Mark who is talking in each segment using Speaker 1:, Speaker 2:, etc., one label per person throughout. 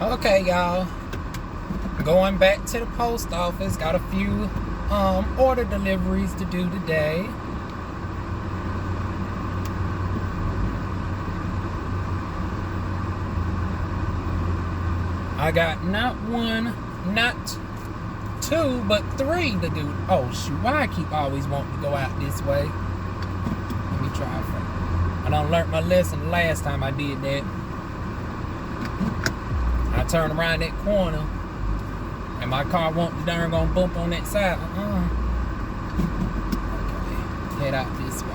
Speaker 1: Okay, y'all. Going back to the post office. Got a few order deliveries to do today. I got not one, not two, but three to do. Oh shoot, why I keep always wanting to go out this way? Let me try it. I done learned my lesson last time I did that. I turned around that corner and my car won't the darn gonna bump on that side. Okay, head out this way.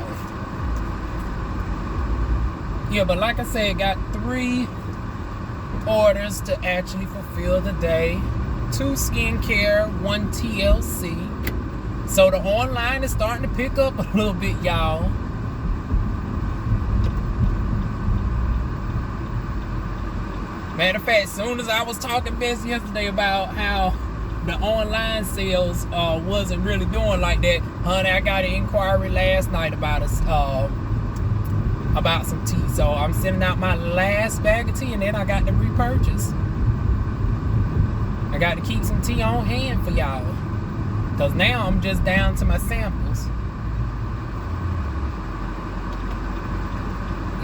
Speaker 1: Yeah, but like I said, got 3 orders to actually fulfill today. 2 skincare, 1 TLC. So the online is starting to pick up a little bit, y'all. Matter of fact, as soon as I was talking best yesterday about how the online sales wasn't really doing like that, honey, I got an inquiry last night about some tea. So I'm sending out my last bag of tea, and then I got to repurchase. I got to keep some tea on hand for y'all, because now I'm just down to my samples.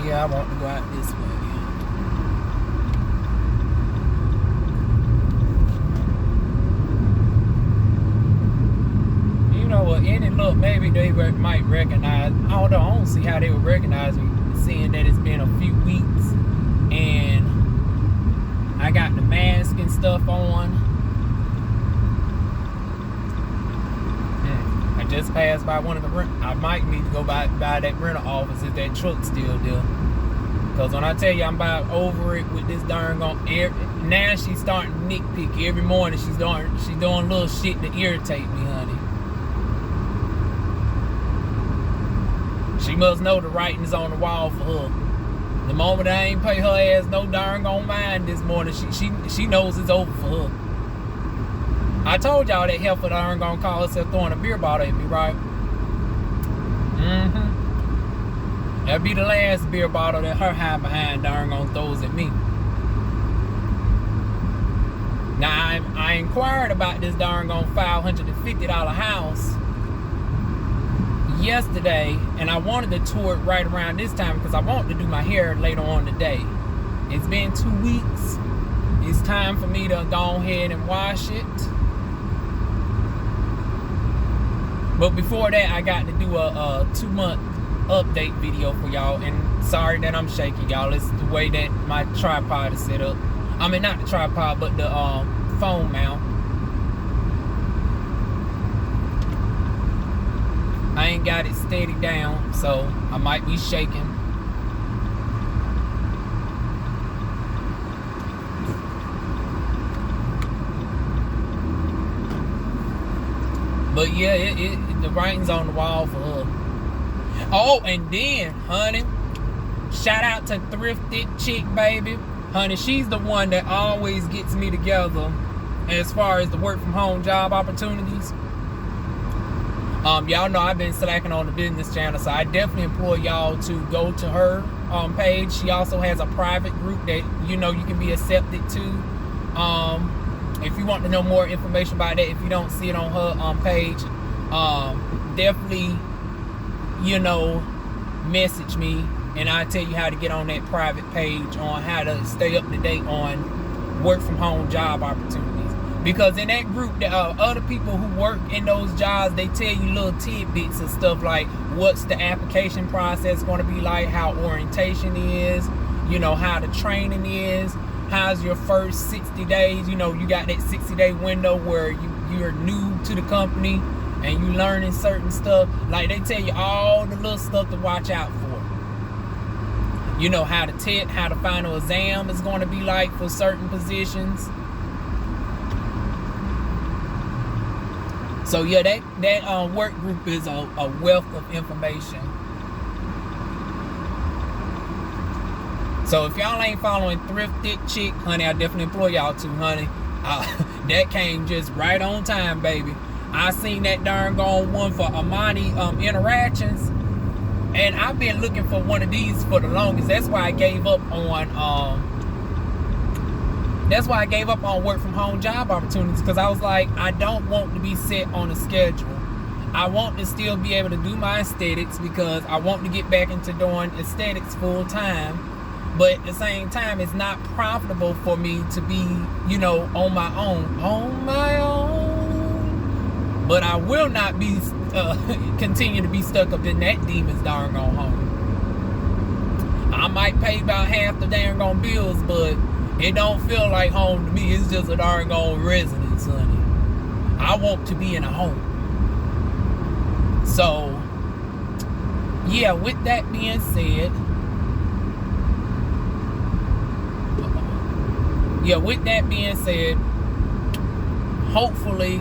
Speaker 1: Yeah, I want to go out this way. You know what? Any look, maybe they might recognize. Although I don't see how they would recognize me, seeing that it's been a few weeks and I got the mask and stuff on. I just passed by one of the I might need to go by that rental office if that truck's still there. Because when I tell you I'm about over it with this darn now she's starting to nitpick every morning. She's doing little shit to irritate me, honey. She must know the writing's on the wall for her. The moment I ain't pay her ass no darn gone mind this morning, she knows it's over for her. I told y'all that heifer darn gonna call herself throwing a beer bottle at me, right? That'll be the last beer bottle that her high behind darn gonna throws at me. Now I inquired about this darn gone $550 house yesterday, and I wanted to tour it right around this time because I want to do my hair later on today. It's been 2 weeks. It's time for me to go ahead and wash it. But before that, I got to do a 2-month update video for y'all. And sorry that I'm shaking, y'all. It's the way that my tripod is set up. I mean, not the tripod, but the phone mount. I ain't got it steady down, so I might be shaking. But yeah, the writing's on the wall for her. Oh, and then, honey, shout out to Thrifted Chick, baby. Honey, she's the one that always gets me together as far as the work from home job opportunities. Y'all know I've been slacking on the business channel, so I definitely implore y'all to go to her page. She also has a private group that you can be accepted to. If you want to know more information about that, if you don't see it on her page, definitely message me, and I'll tell you how to get on that private page on how to stay up to date on work from home job opportunities. Because in that group, there are other people who work in those jobs. They tell you little tidbits and stuff like what's the application process going to be like, how orientation is, how the training is, how's your first 60 days. You got that 60-day window where you're new to the company and you learning certain stuff. Like, they tell you all the little stuff to watch out for. How the final exam is going to be like for certain positions. So yeah, that work group is a wealth of information. So if y'all ain't following Thrifted Chick, honey, I definitely implore y'all to, honey. That came just right on time, baby. I seen that darn gone one for Amani Interactions, and I've been looking for one of these for the longest. That's why I gave up on That's why I gave up on work from home job opportunities, because I was like, I don't want to be set on a schedule. I want to still be able to do my aesthetics, because I want to get back into doing aesthetics full time. But at the same time, it's not profitable for me to be, on my own. On my own. But I will not be continue to be stuck up in that demon's darn gone home. I might pay about half the darn gone bills, but it don't feel like home to me. It's just a darn gone residence, honey. I want to be in a home. So, yeah, with that being said, hopefully,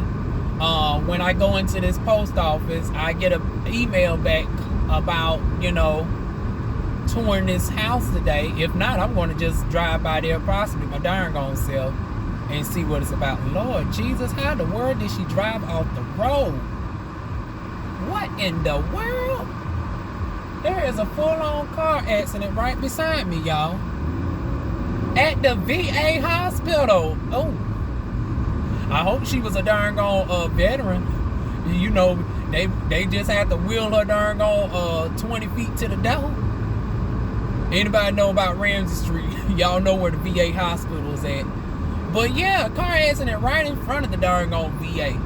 Speaker 1: when I go into this post office, I get an email back about, touring this house today. If not, I'm going to just drive by there possibly my darn gone self and see what it's about. Lord Jesus, how in the world did she drive off the road? What in the world? There is a full-on car accident right beside me, y'all. At the VA hospital. Oh. I hope she was a darn gone veteran. They just had to wheel her darn gone 20 feet to the door. Anybody know about Ramsey Street? Y'all know where the VA hospital is at. But yeah, a car accident right in front of the darn gone VA.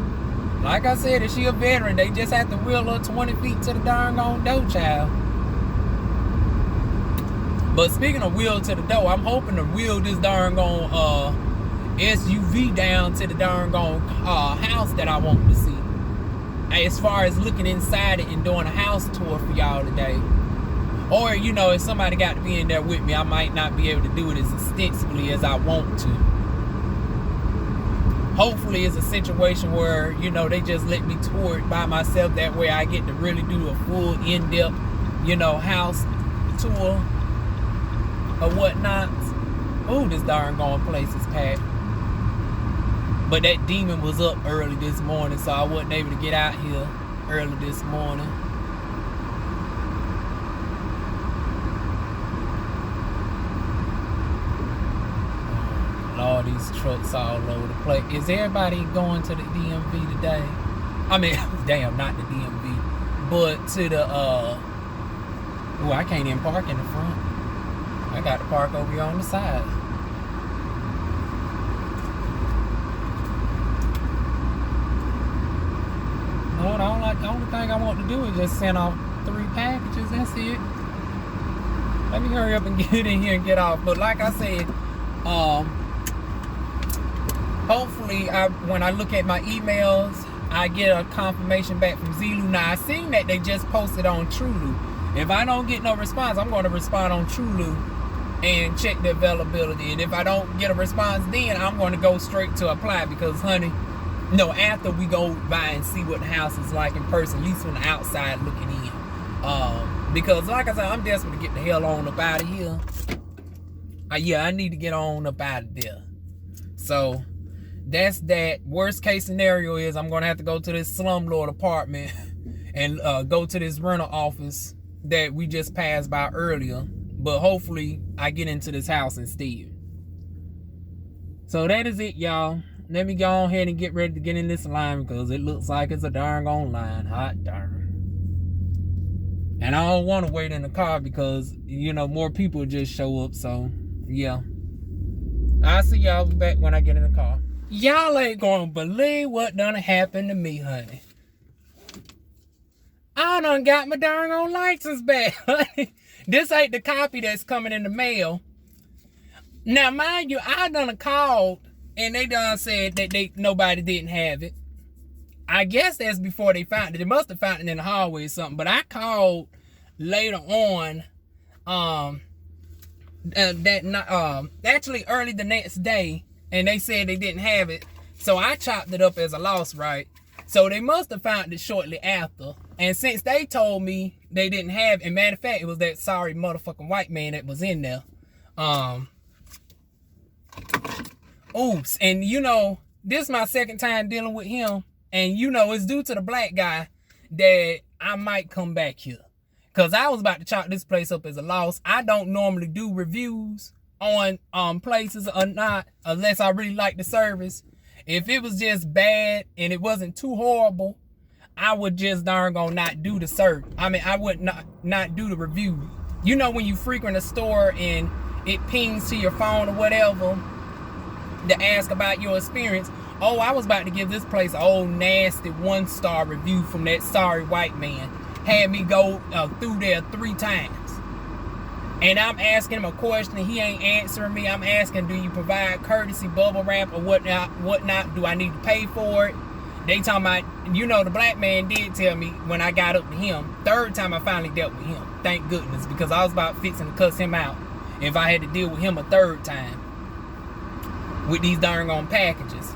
Speaker 1: Like I said, if she a veteran, they just have to wheel her 20 feet to the darn gone door, child. But speaking of wheel to the door, I'm hoping to wheel this darn gone SUV down to the darn gone house that I want to see. As far as looking inside it and doing a house tour for y'all today. Or, if somebody got to be in there with me, I might not be able to do it as extensively as I want to. Hopefully it's a situation where, they just let me tour it by myself. That way I get to really do a full in-depth, house tour or whatnot. Oh, this darn gone place is packed. But that demon was up early this morning, so I wasn't able to get out here early this morning. All these trucks all over the place. Is everybody going to the DMV today? I mean, damn, not the DMV, but to the I can't even park in the front. I got to park over here on the side. No, the only thing I want to do is just send off 3 packages. That's it. Let me hurry up and get in here and get off. But like I said, hopefully, when I look at my emails, I get a confirmation back from Zulu. Now, I seen that they just posted on Trulu. If I don't get no response, I'm going to respond on Trulu and check the availability. And if I don't get a response then, I'm going to go straight to apply, because, honey, after we go by and see what the house is like in person, at least from the outside looking in. Because, like I said, I'm desperate to get the hell on up out of here. Yeah, I need to get on up out of there. So, that's that. Worst case scenario is I'm going to have to go to this slumlord apartment and go to this rental office that we just passed by earlier. But hopefully I get into this house instead. So that is it, y'all. Let me go ahead and get ready to get in this line, because it looks like it's a darn gone line. Hot darn. And I don't want to wait in the car because, more people just show up. So, yeah. I'll see y'all back when I get in the car. Y'all ain't gonna believe what done happened to me, honey. I done got my darn old license back, honey. This ain't the copy that's coming in the mail. Now, mind you, I done called and they done said that nobody didn't have it. I guess that's before they found it. They must have found it in the hallway or something. But I called later on, actually early the next day, and they said they didn't have it. So I chopped it up as a loss, right? So they must have found it shortly after. And since they told me they didn't have it, and matter of fact, it was that sorry motherfucking white man that was in there. Oops. And this is my second time dealing with him. And it's due to the black guy that I might come back here. Because I was about to chalk this place up as a loss. I don't normally do reviews on places or not, unless I really like the service. If it was just bad and it wasn't too horrible, I would just darn gonna not do the service. I mean, I would not do the review. You know, when you frequent a store and it pings to your phone or whatever to ask about your experience. Oh, I was about to give this place an old nasty 1-star review from that sorry white man. Had me go through there 3 times. And I'm asking him a question and he ain't answering me. I'm asking, do you provide courtesy bubble wrap or whatnot? Do I need to pay for it? They talking about, you know, the black man did tell me when I got up to him, 3rd time I finally dealt with him. Thank goodness, because I was about fixing to cuss him out if I had to deal with him a 3rd time with these darn on packages.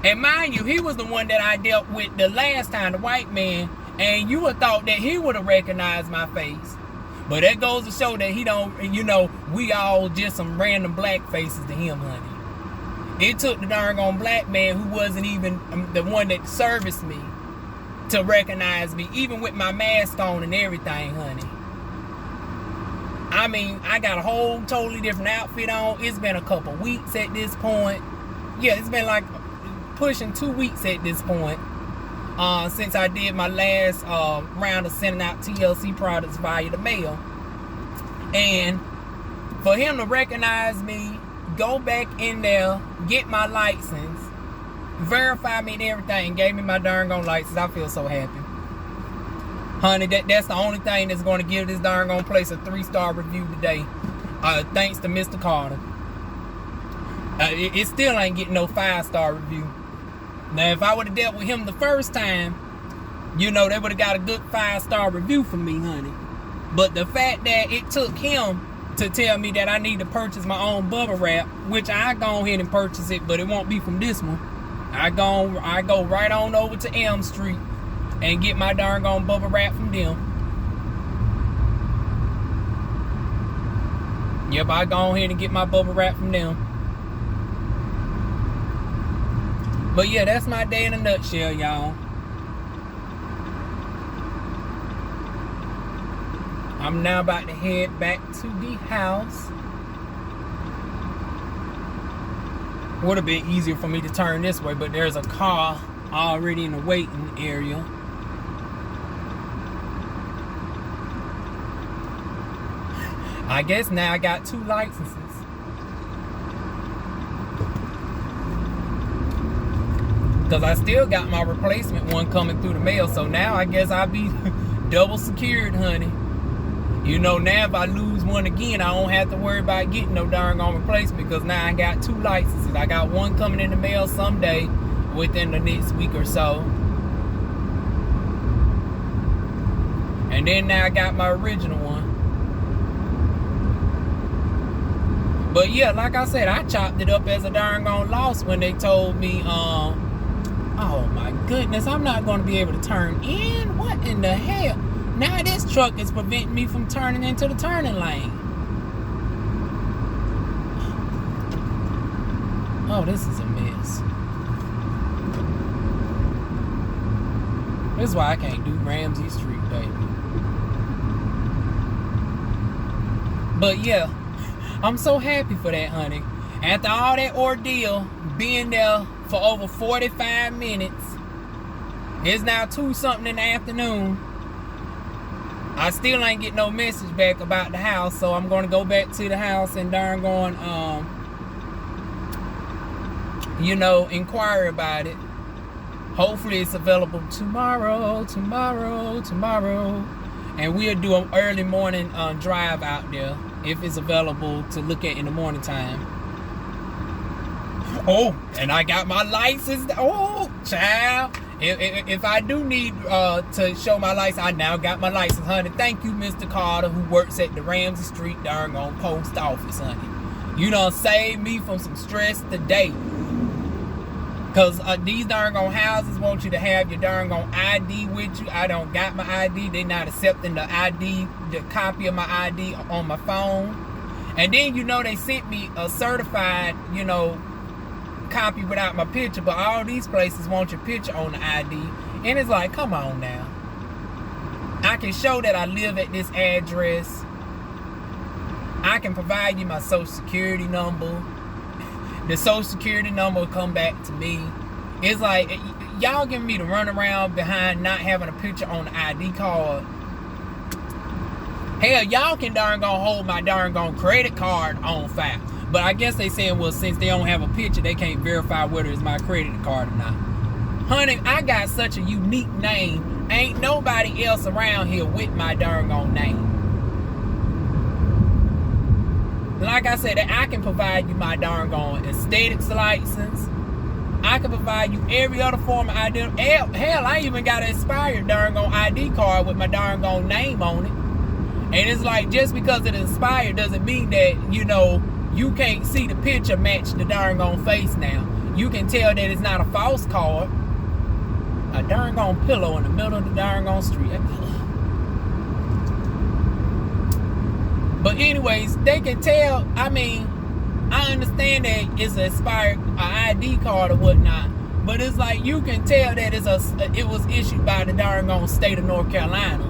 Speaker 1: And mind you, he was the one that I dealt with the last time, the white man, and you would thought that he would have recognized my face. But that goes to show that he don't, you know, we all just some random black faces to him, honey. It took the darn on black man who wasn't even the one that serviced me to recognize me, even with my mask on and everything, honey. I mean, I got a whole totally different outfit on. It's been a couple weeks at this point. Yeah, it's been like pushing 2 weeks at this point. Since I did my last round of sending out TLC products via the mail. And for him to recognize me, go back in there, get my license, verify me and everything, gave me my darn gone license, I feel so happy. Honey, that's the only thing that's going to give this darn gone place a 3-star review today. Thanks to Mr. Carter. It still ain't getting no 5-star review. Now, if I would have dealt with him the first time, you know, they would have got a good 5-star review from me, honey. But the fact that it took him to tell me that I need to purchase my own bubble wrap, which I go ahead and purchase it, but it won't be from this one. I go right on over to Elm Street and get my darn gone bubble wrap from them. Yep, I go ahead and get my bubble wrap from them. But yeah, that's my day in a nutshell, y'all. I'm now about to head back to the house. Would have been easier for me to turn this way, but there's a car already in the waiting area. I guess now I got 2 licenses. Because I still got my replacement one coming through the mail. So now I guess I'll be double secured, honey. You know, now if I lose one again, I don't have to worry about getting no darn on replacement. Because now I got 2 licenses. I got one coming in the mail someday within the next week or so. And then now I got my original one. But yeah, like I said, I chopped it up as a darn gone loss when they told me, oh my goodness, I'm not going to be able to turn in? What in the hell? Now this truck is preventing me from turning into the turning lane. Oh, this is a mess. This is why I can't do Ramsey Street, baby. But yeah, I'm so happy for that, honey. After all that ordeal, being there for over 45 minutes, it's now 2-something in the afternoon. I still ain't get no message back about the house, so I'm gonna go back to the house and darn going, you know, inquire about it. Hopefully it's available tomorrow. And we'll do an early morning drive out there if it's available to look at in the morning time. Oh, and I got my license. Oh, child. If I do need to show my license, I now got my license, honey. Thank you, Mr. Carter, who works at the Ramsey Street darn on post office, honey. You done saved me from some stress today. Because these darn on houses want you to have your darn on ID with you. I don't got my ID. They not accepting the ID, the copy of my ID on my phone. And then, you know, they sent me a certified, you know, copy without my picture. But all these places want your picture on the ID. And it's like, come on now. I can show that I live at this address. I can provide you my social security number. The social security number will come back to me. It's like, y'all giving me the runaround behind not having a picture on the ID card. Hell, y'all can darn gonna hold my darn gonna credit card on file. But I guess they saying, well, since they don't have a picture, they can't verify whether it's my credit card or not. Honey, I got such a unique name. Ain't nobody else around here with my darn gone name. Like I said, I can provide you my darn gone aesthetics license. I can provide you every other form of ID. Hell, I even got an expired darn gone ID card with my darn gone name on it. And it's like, just because it expired doesn't mean that, you know, you can't see the picture match the darn gone face now. You can tell that it's not a false card. A darn gone pillow in the middle of the darn gone street. But anyways, they can tell. I mean, I understand that it's an expired ID card or whatnot, but it's like you can tell that it was issued by the darn gone state of North Carolina.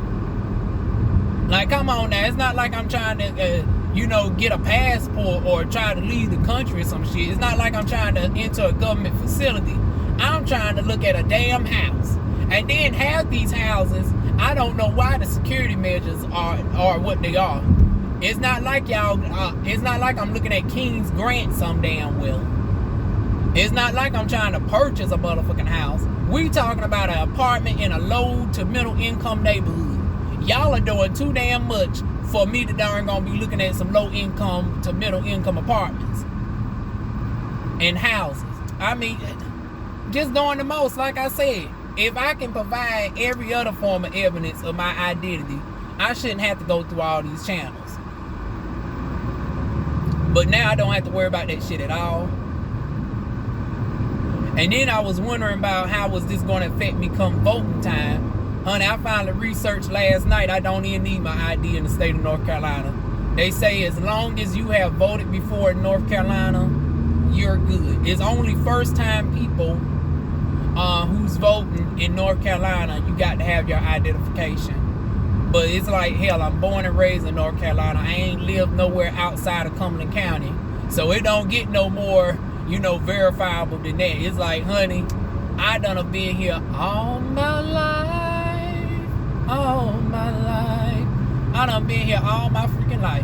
Speaker 1: Like, come on now, it's not like I'm trying to, you know, get a passport or try to leave the country or some shit. It's not like I'm trying to enter a government facility. I'm trying to look at a damn house. And then half these houses, I don't know why the security measures are what they are. It's not like y'all, it's not like I'm looking at King's Grant some damn well. It's not like I'm trying to purchase a motherfucking house. We talking about an apartment in a low to middle income neighborhood. Y'all are doing too damn much for me to darn gonna be looking at some low income to middle income apartments and houses. I mean, just doing the most. Like I said, if I can provide every other form of evidence of my identity, I shouldn't have to go through all these channels. But now I don't have to worry about that shit at all. And then I was wondering about how was this going to affect me come voting time. Honey, I finally researched last night. I don't even need my ID in the state of North Carolina. They say as long as you have voted before in North Carolina, you're good. It's only first time people who's voting in North Carolina, you got to have your identification. But it's like, hell, I'm born and raised in North Carolina. I ain't lived nowhere outside of Cumberland County. So it don't get no more, you know, verifiable than that. It's like, honey, I done have been here all my life. All my life. I done been here all my freaking life.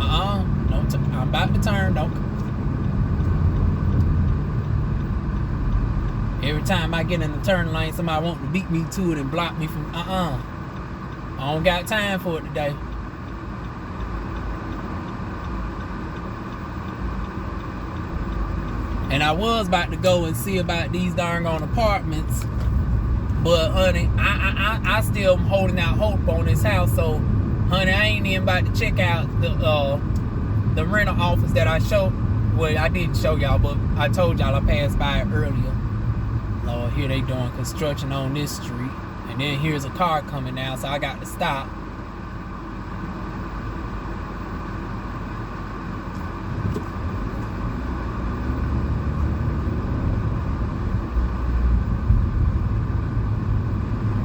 Speaker 1: I'm about to turn, don't. Every time I get in the turn lane, somebody want to beat me to it and block me from, I don't got time for it today. And I was about to go and see about these darn on apartments. But honey, I still am holding out hope on this house. So honey, I ain't even about to check out the rental office that I showed. Well, I didn't show y'all, but I told y'all I passed by it earlier. Lord, here they doing construction on this street. And then here's a car coming now, so I got to stop.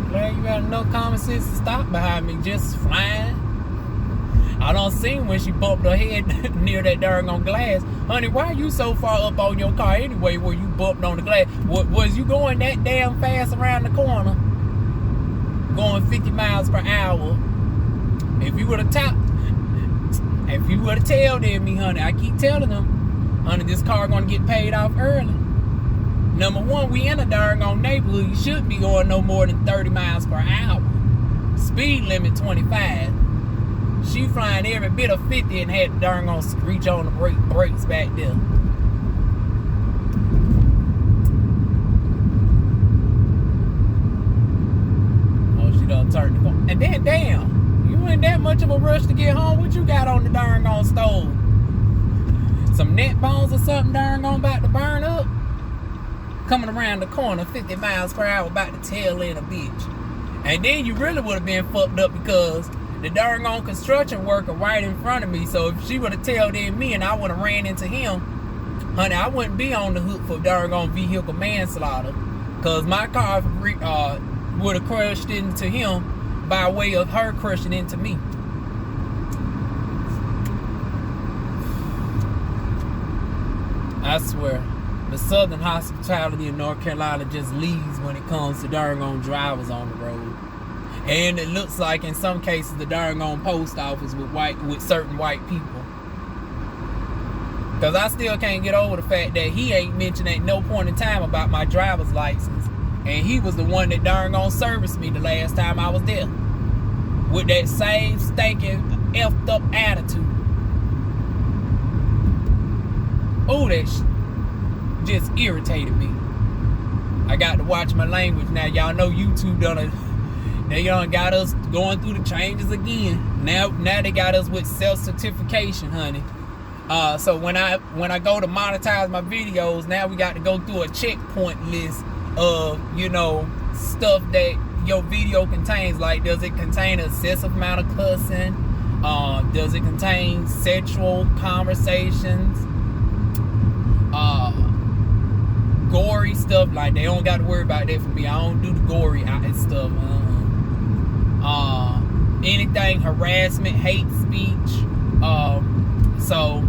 Speaker 1: Glad you got enough common sense to stop behind me, just flying. I done seen when she bumped her head near that darn on glass. Honey, why you so far up on your car anyway where you bumped on the glass? Was you going that damn fast around the corner? Going 50 miles per hour. If you would have told me, honey, I keep telling them, honey, this car gonna get paid off early. Number one, we in a darn on neighborhood. You shouldn't be going no more than 30 miles per hour. Speed limit 25. She flying every bit of 50 and had darn on reach on the brakes back there. Oh, she done turned the corner. And then, damn, you ain't that much of a rush to get home. What you got on the darn on stove? Some neck bones or something darn on about to burn up? Coming around the corner, 50 miles per hour, about to tail in a bitch. And then you really would have been fucked up because the darn on construction worker right in front of me. So if she would have tailed in me and I would have ran into him, honey, I wouldn't be on the hook for darn on vehicle manslaughter. Because my car would have crushed into him by way of her crushing into me. I swear, the Southern hospitality in North Carolina just leads when it comes to darn drivers on the road. And it looks like in some cases the darn post office with certain white people. Because I still can't get over the fact that he ain't mentioned at no point in time about my driver's license. And he was the one that darn serviced me the last time I was there. With that same stinking effed up attitude. Oh, that just irritated me. I got to watch my language now. Y'all know YouTube they done got us going through the changes again. Now they got us with self-certification, honey. So when I go to monetize my videos, now we got to go through a checkpoint list of, you know, stuff that your video contains. Like, does it contain an excessive amount of cussing? Does it contain sexual conversations? Gory stuff? Like, they don't got to worry about that for me. I don't do the gory stuff. Anything harassment, hate speech. So,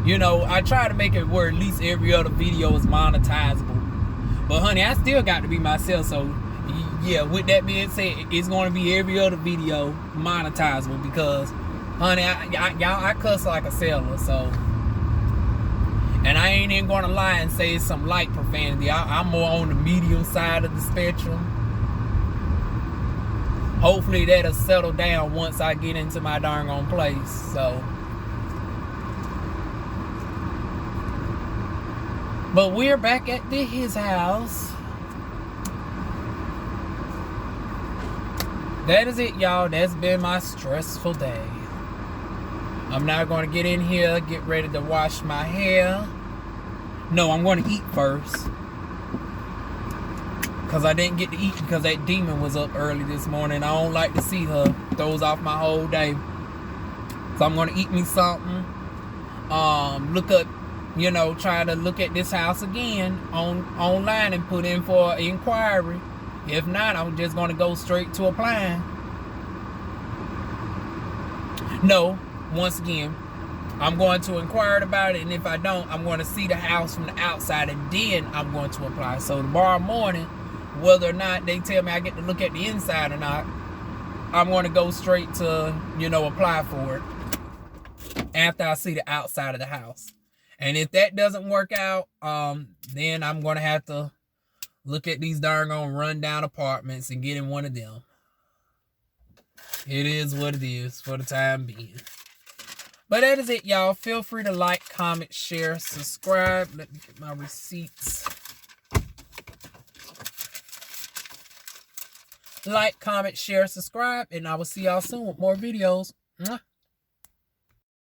Speaker 1: you know, I try to make it where at least every other video is monetizable. But honey, I still got to be myself. So yeah, with that being said, it's going to be every other video monetizable because, honey, I cuss like a sailor. So, and I ain't even going to lie and say it's some light profanity. I'm more on the medium side of the spectrum. Hopefully that'll settle down once I get into my darn own place. So, but we're back at his house. That is it, y'all. That's been my stressful day. I'm now going to get in here, get ready to wash my hair. No, I'm going to eat first. Because I didn't get to eat because that demon was up early this morning. I don't like to see her. Throws off my whole day. So I'm going to eat me something. Look up, you know, try to look at this house again online and put in for inquiry. If not, I'm just going to go straight to applying. No, once again, I'm going to inquire about it, and if I don't, I'm going to see the house from the outside, and then I'm going to apply. So tomorrow morning, whether or not they tell me I get to look at the inside or not, I'm going to go straight to, you know, apply for it after I see the outside of the house. And if that doesn't work out, then I'm going to have to look at these darn rundown apartments and get in one of them. It is what it is for the time being. But that is it, y'all. Feel free to like, comment, share, subscribe. Let me get my receipts. Like, comment, share, subscribe. And I will see y'all soon with more videos. Mwah.